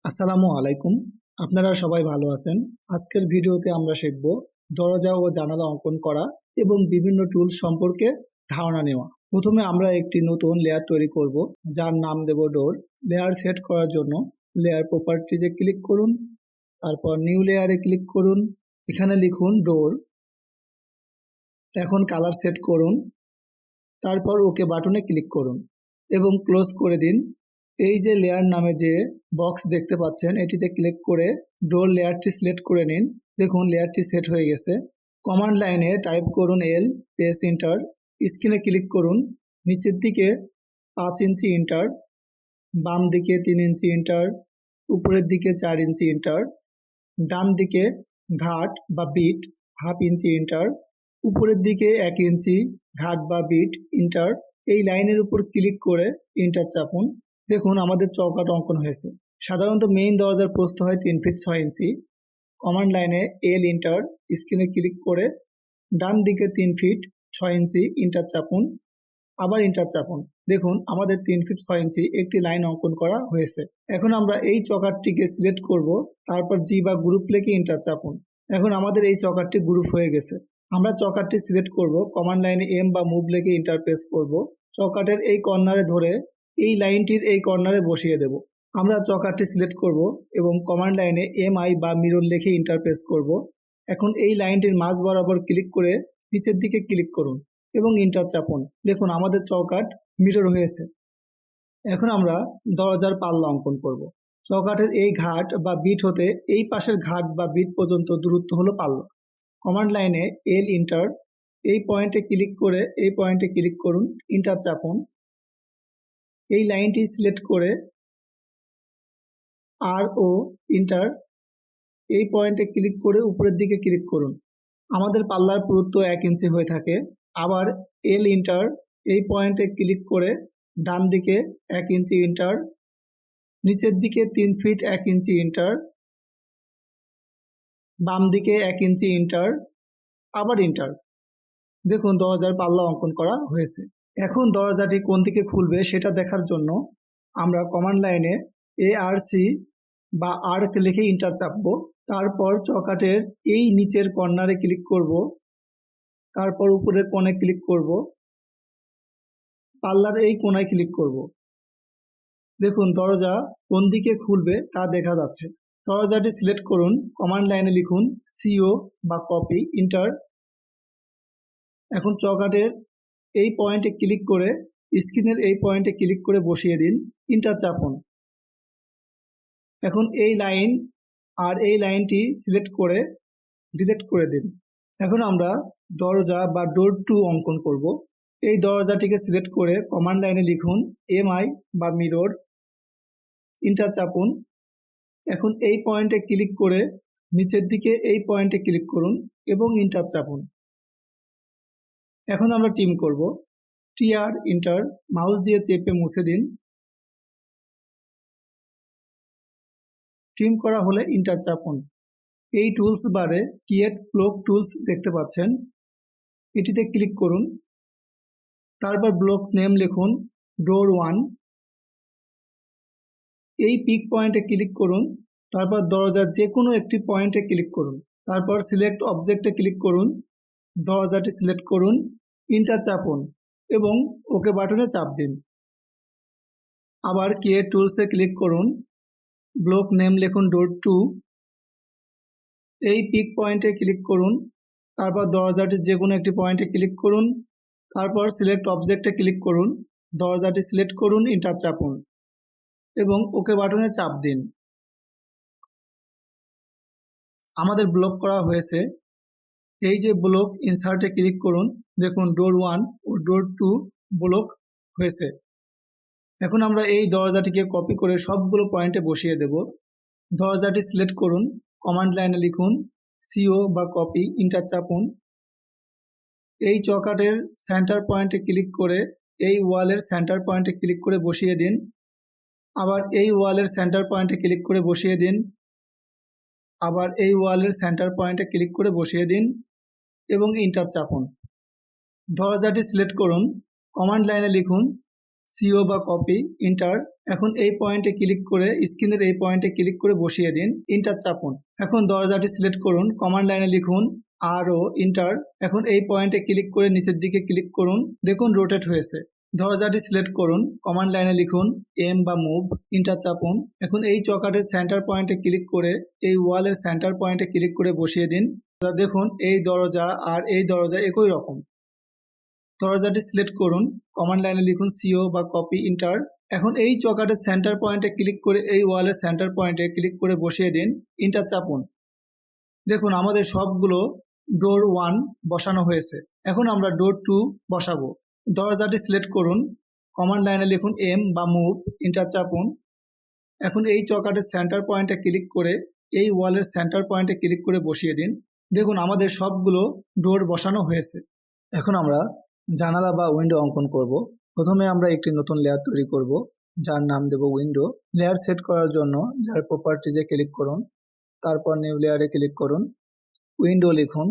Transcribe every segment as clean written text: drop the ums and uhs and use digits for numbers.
আসসালামু আলাইকুম। আপনারা সবাই ভালো আছেন। আজকের ভিডিওতে আমরা শিখব দরজা ও জানালা অঙ্কন করা এবং বিভিন্ন টুলস সম্পর্কে ধারণা নেওয়া। প্রথমে আমরা একটি নতুন লেয়ার তৈরি করব, যার নাম দেব ডোর। লেয়ার সেট করার জন্য লেয়ার প্রপার্টিজে ক্লিক করুন, তারপর নিউ লেয়ারে ক্লিক করুন, এখানে লিখুন ডোর। এখন কালার সেট করুন, তারপর ওকে বাটনে ক্লিক করুন এবং ক্লোজ করে দিন। এই যে লেয়ার নামে যে বক্স দেখতে পাচ্ছেন, এটিতে ক্লিক করে ডোর লেয়ারটি সিলেক্ট করে নিন। দেখুন লেয়ারটি সেট হয়ে গেছে। কমান্ড লাইনে টাইপ করুন এল, প্রেস এন্টার। স্ক্রিনে ক্লিক করুন, নিচের দিকে 5 ইঞ্চি এন্টার, বাম দিকে 3 ইঞ্চি এন্টার, উপরের দিকে 4 ইঞ্চি এন্টার, ডান দিকে ঘাট বা বিট হাফ ইঞ্চি এন্টার, উপরের দিকে 1 ইঞ্চি ঘাট বা বিট এন্টার। এই লাইনের উপর ক্লিক করে এন্টার চাপুন। দেখুন আমাদের চৌকাঠ অঙ্কন হয়েছে। সাধারণত মেইন দরজার প্রস্থ হয় 3 ফিট 6 ইঞ্চি। কমান্ড লাইনে এল এন্টার, স্ক্রিনে ক্লিক করে ডান দিকে 3 ফিট 6 ইঞ্চি এন্টার চাপুন, আবার এন্টার চাপুন। দেখুন আমাদের 3 ফিট 6 ইঞ্চি একটি লাইন অঙ্কন করা হয়েছে। এখন আমরা এই চৌকাঠটিকে সিলেক্ট করব, তারপর জি বা গ্রুপ লিখে এন্টার চাপুন। এখন আমাদের এই চৌকাঠটি গ্রুপ হয়ে গেছে। আমরা চৌকাঠটি সিলেক্ট করব, কমান্ড লাইনে এম বা মুভ লিখে এন্টার প্রেস করব। চৌকাঠের এই কর্নারে ধরে এই লাইনটির এই কর্নারে বসিয়ে দেব। আমরা চৌকাঠটি সিলেক্ট করব এবং কমান্ড লাইনে এম আই বা মিরর লিখে এন্টার প্রেস করব। এখন এই লাইনটির মাঝ বরাবর ক্লিক করে নিচের দিকে ক্লিক করুন এবং এন্টার চাপুন। দেখুন আমাদের চৌকাঠ মিরর হয়েছে। এখন আমরা দরজার পাল্লা অঙ্কন করব। চৌকাঠের এই ঘাট বা বিট হতে এই পাশের ঘাট বা বিট পর্যন্ত দূরত্ব হলো পাল্লা। কমান্ড লাইনে এল এন্টার, এই পয়েন্টে ক্লিক করে এই পয়েন্টে ক্লিক করুন, এন্টার চাপুন। এই লাইনটি সিলেক্ট করে আর ও এন্টার, এই পয়েন্টে ক্লিক করে উপরের দিকে ক্লিক করুন। আমাদের পাল্লার পুরুত্ব 1 ইঞ্চি হয়ে থাকে। আবার এল এন্টার, এই পয়েন্টে ক্লিক করে ডান দিকে 1 ইঞ্চি এন্টার, নিচের দিকে 3 ফিট 1 ইঞ্চি এন্টার, বাম দিকে 1 ইঞ্চি এন্টার, আবার এন্টার। দেখুন দরজার পাল্লা অঙ্কন করা হয়েছে। এখন দরজাটি কোন দিকে খুলবে সেটা দেখার জন্য আমরা কমান্ড লাইনে ARC বা আর্ক লিখে এন্টার চাপবো। তারপর চৌকাঠের এই নিচের কর্নারে ক্লিক করব, তারপর উপরের কোণে ক্লিক করব, পাল্লার এই কোণায় ক্লিক করব। দেখুন দরজা কোন দিকে খুলবে তা দেখা যাচ্ছে। দরজাটি সিলেক্ট করুন, কমান্ড লাইনে লিখুন CO বা কপি, এন্টার। এখন চৌকাঠের এই পয়েন্টে ক্লিক করে স্ক্রিনের এই পয়েন্টে ক্লিক করে বসিয়ে দিন, এন্টার চাপুন। এখন এই লাইন আর এই লাইনটি সিলেক্ট করে ডিলিট করে দিন। এখন আমরা দরজা বা ডোর 2 অঙ্কন করব। এই দরজাটিকে সিলেক্ট করে কমান্ড লাইনে লিখুন MI বা মিরর, এন্টার চাপুন। এখন এই পয়েন্টে ক্লিক করে নিচের দিকে এই পয়েন্টে ক্লিক করুন এবং এন্টার চাপুন। এখন আমরা ট্রিম করব। TR এন্টার, মাউস দিয়ে চেপে মুছে দিন। ট্রিম করা হলে এন্টার চাপুন। এই টুলস বারে ক্রিয়েট ব্লক টুলস দেখতে পাচ্ছেন, এটিতে ক্লিক করুন। তারপর ব্লক নেম লিখুন ডোর 1। এই পিক পয়েন্টে ক্লিক করুন, তারপর দরজার যে কোনো একটি পয়েন্টে ক্লিক করুন। তারপর সিলেক্ট অবজেক্টে ক্লিক করুন, দরজাটি সিলেক্ট করুন, এন্টার চাপুন এবং ওকে বাটনে চাপ দিন। আবার ক্রিয়েট টুলসে ক্লিক করুন, ব্লক নেম লিখুন ডোর 2। এই পিক পয়েন্টে ক্লিক করুন, তারপর দরজাটির যে কোনো একটি পয়েন্টে ক্লিক করুন, তারপর সিলেক্ট অবজেক্টে ক্লিক করুন, দরজাটি সিলেক্ট করুন, এন্টার চাপুন এবং ওকে বাটনে চাপ দিন। আমাদের ব্লক করা হয়েছে। এই যে ব্লক ইনসার্টে ক্লিক করুন, দেখুন ডোর 1 ও ডোর 2 ব্লক হয়েছে। এখন আমরা এই দরজাটিকে কপি করে সবগুলো পয়েন্টে বসিয়ে দেব। দরজাটি সিলেক্ট করুন, কমান্ড লাইনে লিখুন CO বা কপি, এন্টার চাপুন। এই চৌকাঠের সেন্টার পয়েন্টে ক্লিক করে এই ওয়ালের সেন্টার পয়েন্টে ক্লিক করে বসিয়ে দিন। আবার এই ওয়ালের সেন্টার পয়েন্টে ক্লিক করে বসিয়ে দিন। আবার এই ওয়ালের সেন্টার পয়েন্টে ক্লিক করে বসিয়ে দিন এবং এন্টার চাপুন। দরজাটি সিলেক্ট করুন, কমান্ড লাইনে লিখুন সিও বা কপি ইন্টার। এখন এই পয়েন্টে ক্লিক করে স্ক্রিনের এই পয়েন্টে ক্লিক করে বসিয়ে দিন, ইন্টার চাপুন। এখন দরজাটি সিলেক্ট করুন, কমান্ড লাইনে লিখুন আরও ইন্টার। এখন এই পয়েন্টে ক্লিক করে নিচের দিকে ক্লিক করুন, দেখুন রোটেট হয়েছে। দরজাটি সিলেক্ট করুন, কমান্ড লাইনে লিখুন এম বা মুভ, ইন্টার চাপুন। এখন এই চকাটের সেন্টার পয়েন্টে ক্লিক করে এই ওয়ালের সেন্টার পয়েন্টে ক্লিক করে বসিয়ে দিন। দেখুন এই দরজা আর এই দরজা একই রকম। দরজাটি সিলেক্ট করুন, কমান্ড লাইনে লিখুন সিও বা কপি ইন্টার। এখন এই চকাটের সেন্টার পয়েন্টে ক্লিক করে এই ওয়ালের সেন্টার পয়েন্টে ক্লিক করে বসিয়ে দিন, ইন্টার চাপুন। দেখুন আমাদের সবগুলো ডোর 1 বসানো হয়েছে। এখন আমরা ডোর 2 বসাবো। দরজাটি সিলেক্ট করুন, কমান্ড লাইনে লিখুন এম বা মুভ, ইন্টার চাপুন। এখন এই চকাটের সেন্টার পয়েন্টে ক্লিক করে এই ওয়ালের সেন্টার পয়েন্টে ক্লিক করে বসিয়ে দিন। দেখুন আমাদের সবগুলো ডোর বসানো হয়েছে। এখন আমরা জানালা বা উইন্ডো অঙ্কন করব। প্রথমে আমরা একটি নতুন লেয়ার তৈরি করব, যার নাম দেব উইন্ডো। লেয়ার সেট করার জন্য লেয়ার প্রপার্টিজে ক্লিক করুন, তারপর নিউ লেয়ারে ক্লিক করুন, উইন্ডো লিখুন,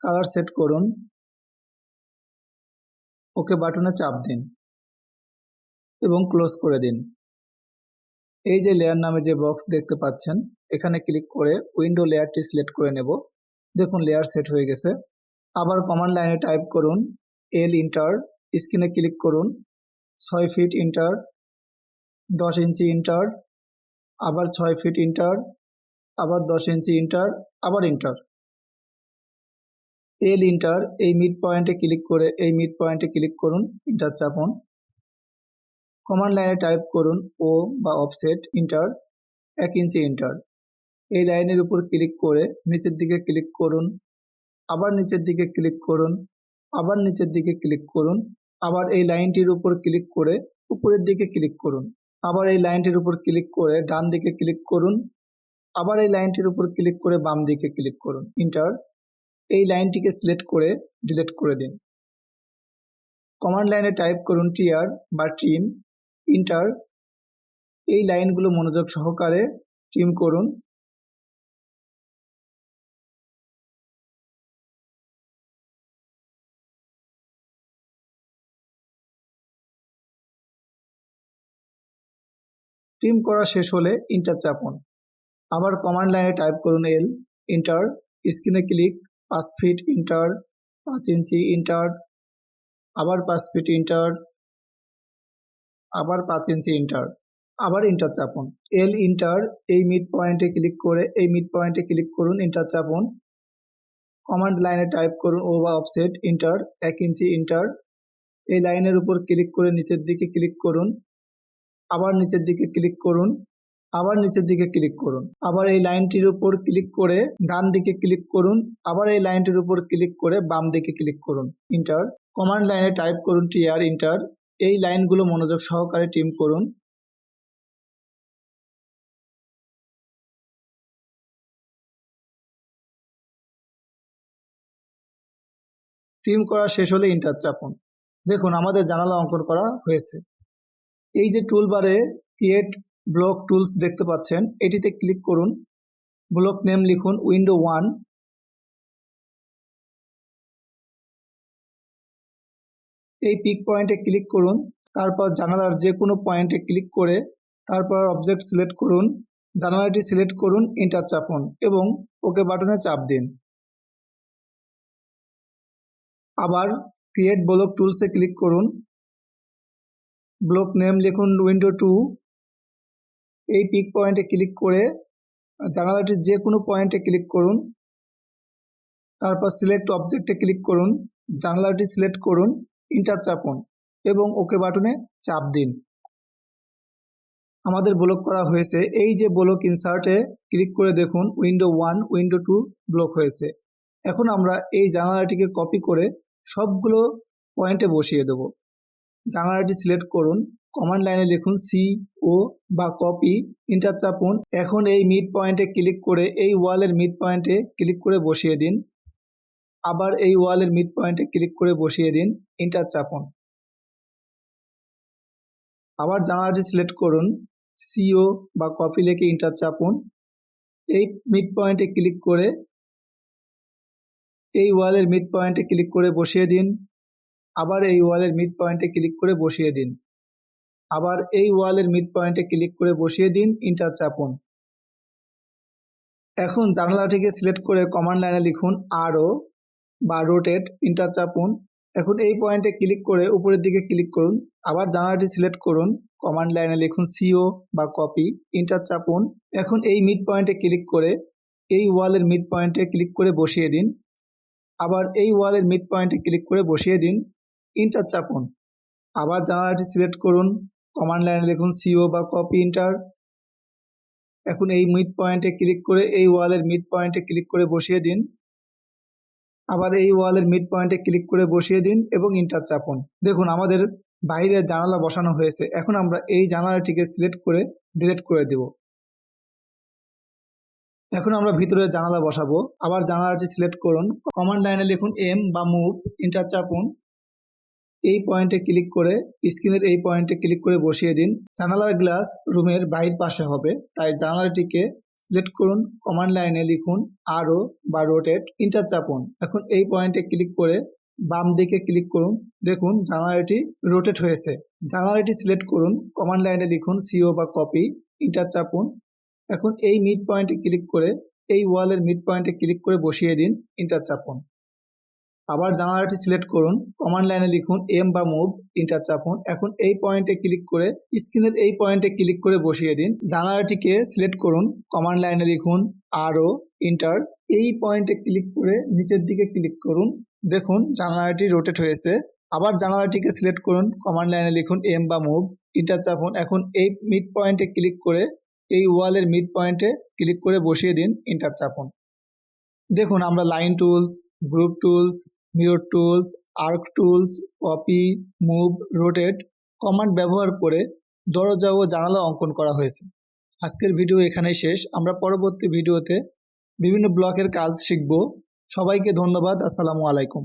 কালার সেট করুন, ওকে বাটনে চাপ দিন এবং ক্লোজ করে দিন। এই যে লেয়ার নামে যে বক্স দেখতে পাচ্ছেন, এখানে ক্লিক করে উইন্ডো লেয়ারটি সিলেক্ট করে নেব। দেখুন লেয়ার সেট হয়ে গেছে। আবার কমান্ড লাইনে টাইপ করুন এল ইন্টার, স্ক্রিনে ক্লিক করুন, 6 ফিট ইন্টার, 10 ইঞ্চি ইন্টার, আবার 6 ফিট ইন্টার, আবার 10 ইঞ্চি ইন্টার, আবার ইন্টার। এল ইন্টার, এই মিড পয়েন্টে ক্লিক করে এই মিড পয়েন্টে ক্লিক করুন, ইন্টার চাপুন। কমান্ড লাইনে টাইপ করুন ও বা অফসেট ইন্টার, 1 ইঞ্চি ইন্টার। এই লাইনের উপর ক্লিক করে নিচের দিকে ক্লিক করুন, আবার নিচের দিকে ক্লিক করুন, আবার নিচের দিকে ক্লিক করুন, আবার এই লাইনটির উপর ক্লিক করে উপরের দিকে ক্লিক করুন, আবার এই লাইনটির উপর ক্লিক করে ডান দিকে ক্লিক করুন, আবার এই লাইনটির উপর ক্লিক করে বাম দিকে ক্লিক করুন, ইন্টার। এই লাইনটিকে সিলেক্ট করে ডিলিট করে দিন। কমান্ড লাইনে টাইপ করুন টিয়ার বা ট্রিম, ইন্টার। এই লাইনগুলো মনোযোগ সহকারে ট্রিম করুন। ট্রিম করা শেষ হলে ইন্টার চাপুন। আবার কমান্ড লাইনে টাইপ করুন এল, ইন্টার। স্ক্রিনে ক্লিক, 5 ফিট ইন্টার, 5 ইঞ্চি ইন্টার, আবার 5 ফিট ইন্টার, আবার 5 ইঞ্চি ইন্টার, আবার ইন্টার চাপুন। এল ইন্টার, এই মিড পয়েন্টে ক্লিক করে এই মিড পয়েন্টে ক্লিক করুন, ইন্টার চাপুন। কমান্ড লাইনে টাইপ করুন ও বা অফসেট ইন্টার, 1 ইঞ্চি ইন্টার। এই লাইনের উপর ক্লিক করে নিচের দিকে ক্লিক করুন, আবার নিচের দিকে ক্লিক করুন, আবার নিচের দিকে ক্লিক করুন, আবার এই লাইনটির উপর ক্লিক করে ডান দিকে ক্লিক করুন, আবার এই লাইনটির উপর ক্লিক করে বাম দিকে ক্লিক করুন, ইন্টার। কমান্ড লাইনে টাইপ করুন টিআর, ইন্টার। এই লাইনগুলো মনোযোগ সহকারে ট্রিম করুন। ট্রিম করা শেষ হলে ইন্টার চাপুন। দেখুন আমাদের জানালা অঙ্কন করা হয়েছে। এই যে টুলবারে ক্রিয়েট ব্লক টুলস দেখতে পাচ্ছেন, এটিতে ক্লিক করুন, ব্লক নেম লিখুন উইন্ডো 1। এই পিক পয়েন্টে ক্লিক করুন, তারপর জানালার যে কোনো পয়েন্টে ক্লিক করে তারপর অবজেক্ট সিলেক্ট করুন, জানালাটি সিলেক্ট করুন, এন্টার চাপুন এবং ওকে বাটনে চাপ দিন। আবার ক্রিয়েট ব্লক টুলসে ক্লিক করুন, ব্লক নেম লিখুন উইন্ডো 2। এই পিক পয়েন্টে ক্লিক করে জানালাটির যে কোনো পয়েন্টে ক্লিক করুন, তারপর সিলেক্ট অবজেক্টে ক্লিক করুন, জানালাটি সিলেক্ট করুন, এন্টার চাপুন এবং ওকে বাটনে চাপ দিন। আমাদের ব্লক করা হয়েছে। এই যে ব্লক ইনসার্টে ক্লিক করে দেখুন উইন্ডো 1 উইন্ডো 2 ব্লক হয়েছে। এখন আমরা এই জানালাটিকে কপি করে সবগুলো পয়েন্টে বসিয়ে দেব। জানালাটি সিলেক্ট করুন, কমান্ড লাইনে লিখুন সি ও বা কপি, এন্টার চাপুন। এখন এই মিড পয়েন্টে ক্লিক করে এই ওয়ালের মিড পয়েন্টে ক্লিক করে বসিয়ে দিন, আবার এই ওয়ালের মিড পয়েন্টে ক্লিক করে বসিয়ে দিন, এন্টার চাপুন। আবার জানালাটি সিলেক্ট করুন, সিও বা কপি লিখে এন্টার চাপুন। এই মিড পয়েন্টে ক্লিক করে এই ওয়ালের মিড পয়েন্টে ক্লিক করে বসিয়ে দিন, আবার এই ওয়ালের মিড পয়েন্টে ক্লিক করে বসিয়ে দিন। আবার এই ওয়ালের মিড পয়েন্টে ক্লিক করে বসিয়ে দিন, এন্টার চাপুন। এখন জানালাটিকে সিলেক্ট করে কমান্ড লাইনে লিখুন আরও বা রোটেট, এন্টার চাপুন। এখন এই পয়েন্টে ক্লিক করে উপরের দিকে ক্লিক করুন। আবার জানালাটি সিলেক্ট করুন, কমান্ড লাইনে লিখুন সিও বা কপি, এন্টার চাপুন। এখন এই মিড পয়েন্টে ক্লিক করে এই ওয়ালের মিড পয়েন্টে ক্লিক করে বসিয়ে দিন। আবার এই ওয়ালের মিড পয়েন্টে ক্লিক করে বসিয়ে দিন, এন্টার চাপুন। আবার জানালাটি সিলেক্ট করুন, কমান্ড লাইনে লিখুন সিও বা কপি, এন্টার। এখন এই মিড পয়েন্টে ক্লিক করে এই ওয়ালের মিড পয়েন্টে ক্লিক করে বসিয়ে দিন। আবার এই ওয়ালের মিড পয়েন্টে ক্লিক করে বসিয়ে দিন এবং এন্টার চাপুন। দেখুন আমাদের বাইরে জানালা বসানো হয়েছে। এখন আমরা এই জানালাটিকে সিলেক্ট করে ডিলিট করে দেব। এখন আমরা ভিতরে জানালা বসাবো। আবার জানালাটি সিলেক্ট করুন, কমান্ড লাইনে লিখুন এম বা মুভ, এন্টার চাপুন। এই পয়েন্টে ক্লিক করে স্ক্রিনের এই পয়েন্টে ক্লিক করে বসিয়ে দিন। জানালার গ্লাস রুমের বাইর পাশে হবে, তাই জানালাটিকে সিলেক্ট করুন, কমান্ড লাইনে লিখুন আরও বা রোটেট, এন্টার চাপুন। এখন এই পয়েন্টে ক্লিক করে বাম দিকে ক্লিক করুন। দেখুন জানালাটি রোটেট হয়েছে। জানালাটি সিলেক্ট করুন, কমান্ড লাইনে লিখুন সিও বা কপি, এন্টার চাপুন। এখন এই মিড পয়েন্টে ক্লিক করে এই ওয়ালের মিড পয়েন্টে ক্লিক করে বসিয়ে দিন, এন্টার চাপুন। আবার জানালাটি সিলেক্ট করুন, কমান্ড লাইনে লিখুন এম বা মুভ, এন্টার চাপুন। এখন এই পয়েন্টে ক্লিক করে স্ক্রিনের এই পয়েন্টে ক্লিক করে বসিয়ে দিন। জানালাটিকে সিলেক্ট করুন, কমান্ড লাইনে লিখুন আরও, এন্টার। এই পয়েন্টে ক্লিক করে নিচের দিকে ক্লিক করুন। দেখুন জানালাটি রোটেট হয়েছে। আবার জানালাটিকে সিলেক্ট করুন, কমান্ড লাইনে লিখুন এম বা মুভ, এন্টার চাপুন। এখন এই মিড পয়েন্টে ক্লিক করে এই ওয়ালের মিড পয়েন্টে ক্লিক করে বসিয়ে দিন, এন্টার চাপুন। দেখুন আমরা line tools, group tools, mirror tools, arc tools, copy, move, rotate command ব্যবহার করে দরজা ও জানালা অঙ্কন করা হয়েছে। আজকের ভিডিও এখানেই শেষ। আমরা পরবর্তী ভিডিওতে বিভিন্ন ব্লকের কাজ শিখব। সবাইকে ধন্যবাদ। আসসালামু আলাইকুম।